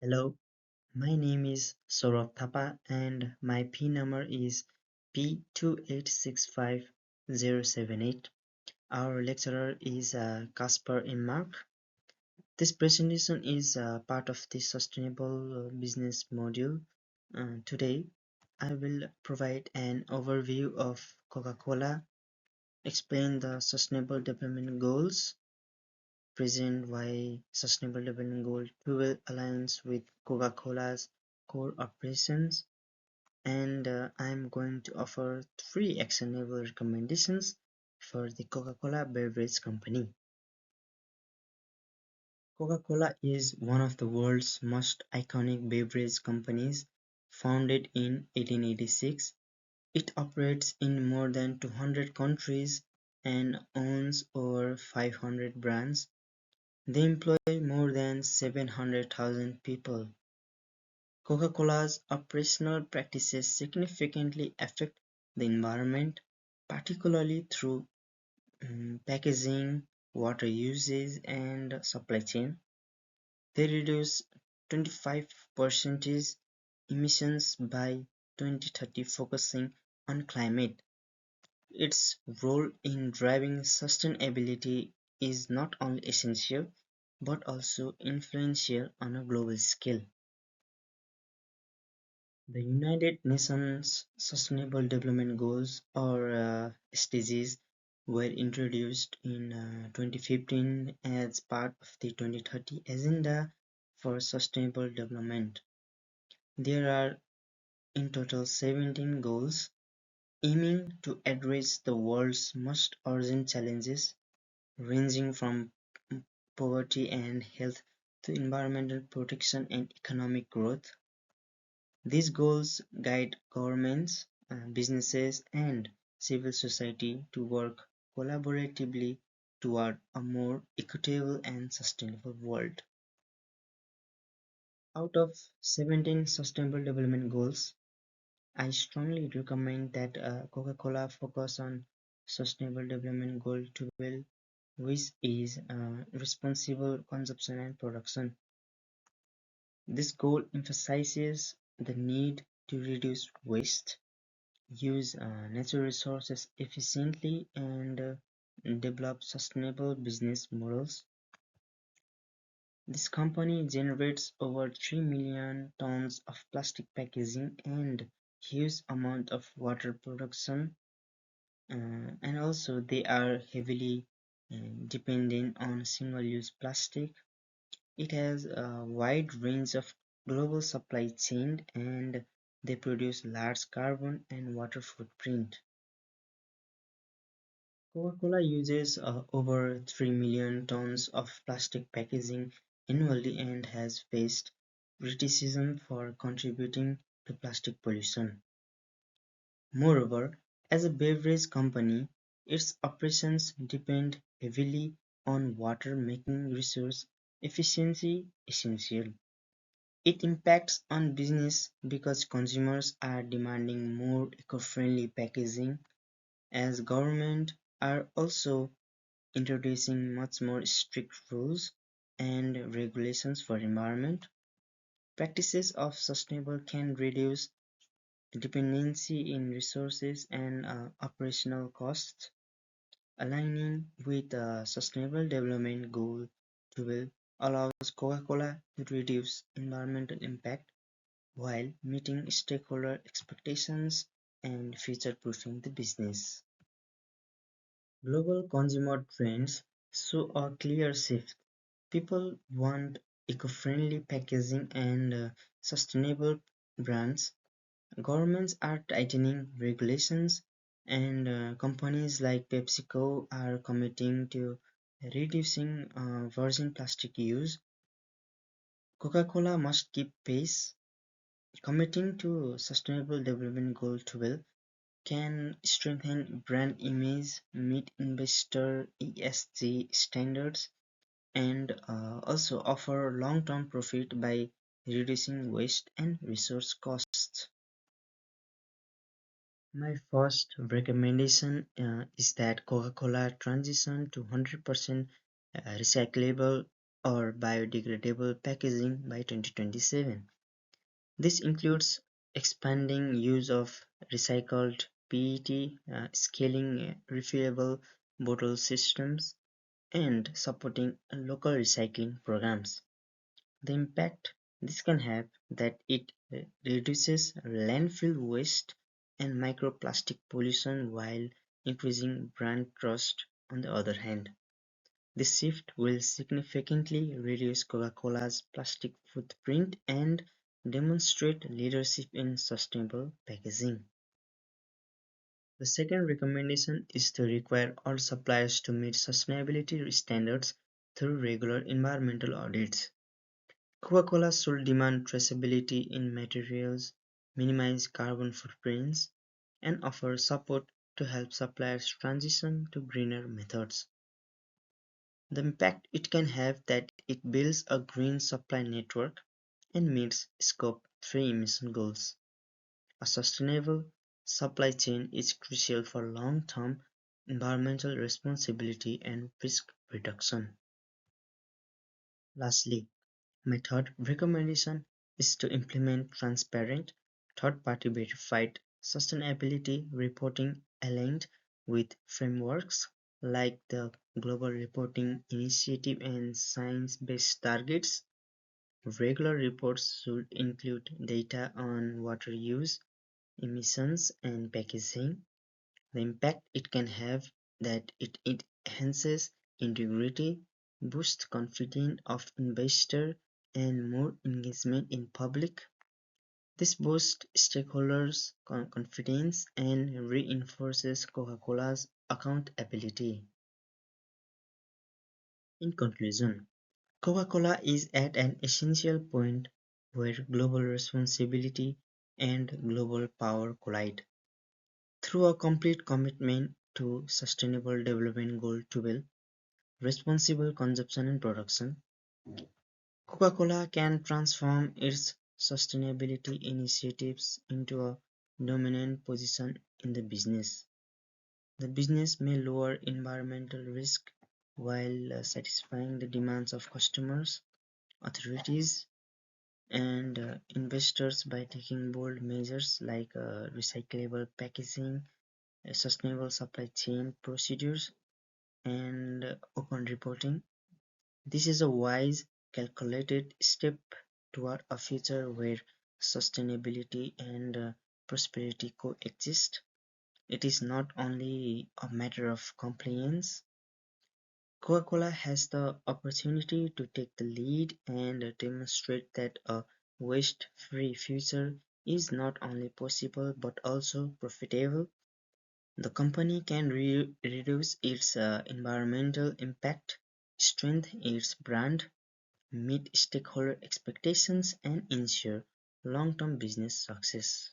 Hello, my name is Saurabh Thapa and my P number is P2865078. Our lecturer is Casper M. Mark. This presentation is part of the Sustainable Business module. Today, I will provide an overview of Coca-Cola, explain the Sustainable Development Goals, present why Sustainable Development Goal 12 aligns with Coca-Cola's core operations, and I'm going to offer three actionable recommendations for the Coca-Cola beverage company. Coca-Cola is one of the world's most iconic beverage companies, founded in 1886. It operates in more than 200 countries and owns over 500 brands. They employ more than 700,000 people. Coca-Cola's operational practices significantly affect the environment, particularly through packaging, water usage, and supply chain. They reduce 25% emissions by 2030, focusing on climate. Its role in driving sustainability is not only essential but also influential on a global scale. The United Nations Sustainable Development Goals, or SDGs, were introduced in 2015 as part of the 2030 Agenda for Sustainable Development. There are in total 17 goals aiming to address the world's most urgent challenges, ranging from poverty and health to environmental protection and economic growth. These goals guide governments, businesses, and civil society to work collaboratively toward a more equitable and sustainable world. Out of 17 Sustainable Development Goals, I strongly recommend that Coca-Cola focus on Sustainable Development Goal 12, which is responsible consumption and production. This goal emphasizes the need to reduce waste, use natural resources efficiently, and develop sustainable business models. This company generates over 3 million tons of plastic packaging and huge amount of water production, and also they are heavily dependent on single-use plastic. It has a wide range of global supply chain and they produce large carbon and water footprint. Coca-Cola uses over 3 million tons of plastic packaging annually and has faced criticism for contributing to plastic pollution. Moreover, as a beverage company, its operations depend heavily on water, making resource efficiency essential. It impacts on business because consumers are demanding more eco-friendly packaging, as government are also introducing much more strict rules and regulations for environment. Practices of sustainable can reduce dependency in resources and operational costs, aligning with the Sustainable Development Goal 12 allows Coca-Cola to reduce environmental impact while meeting stakeholder expectations and future-proofing the business. Global consumer trends show a clear shift. People want eco-friendly packaging and sustainable brands. Governments are tightening regulations, and companies like PepsiCo are committing to reducing virgin plastic use. Coca-Cola must keep pace. Committing to Sustainable Development Goal 12 can strengthen brand image, meet investor ESG standards, and also offer long-term profit by reducing waste and resource costs. My first recommendation is that Coca-Cola transition to 100% recyclable or biodegradable packaging by 2027. This includes expanding use of recycled PET, scaling refillable bottle systems, and supporting local recycling programs. The impact this can have that it reduces landfill waste and microplastic pollution while increasing brand trust. On the other hand, this shift will significantly reduce Coca-Cola's plastic footprint and demonstrate leadership in sustainable packaging. The second recommendation is to require all suppliers to meet sustainability standards through regular environmental audits. Coca-Cola should demand traceability in materials, minimize carbon footprints, and offer support to help suppliers transition to greener methods. The impact it can have that it builds a green supply network and meets Scope 3 emission goals. A sustainable supply chain is crucial for long-term environmental responsibility and risk reduction. Lastly, my third recommendation is to implement transparent, third-party verified sustainability reporting aligned with frameworks like the Global Reporting Initiative and science-based targets. Regular reports should include data on water use, emissions, and packaging. The impact it can have that it enhances integrity, boosts confidence of investor, and more engagement in public. This boosts stakeholders' confidence and reinforces Coca-Cola's accountability. In conclusion, Coca-Cola is at an essential point where global responsibility and global power collide. Through a complete commitment to Sustainable Development Goal 12, responsible consumption and production, Coca-Cola can transform its sustainability initiatives into a dominant position in the business. The business may lower environmental risk while satisfying the demands of customers, authorities, and investors by taking bold measures like recyclable packaging, sustainable supply chain procedures, and open reporting. This is a wise, calculated step toward a future where sustainability and prosperity coexist. It is not only a matter of compliance. Coca-Cola has the opportunity to take the lead and demonstrate that a waste-free future is not only possible but also profitable. The company can reduce its environmental impact, strengthen its brand, meet stakeholder expectations, and ensure long-term business success.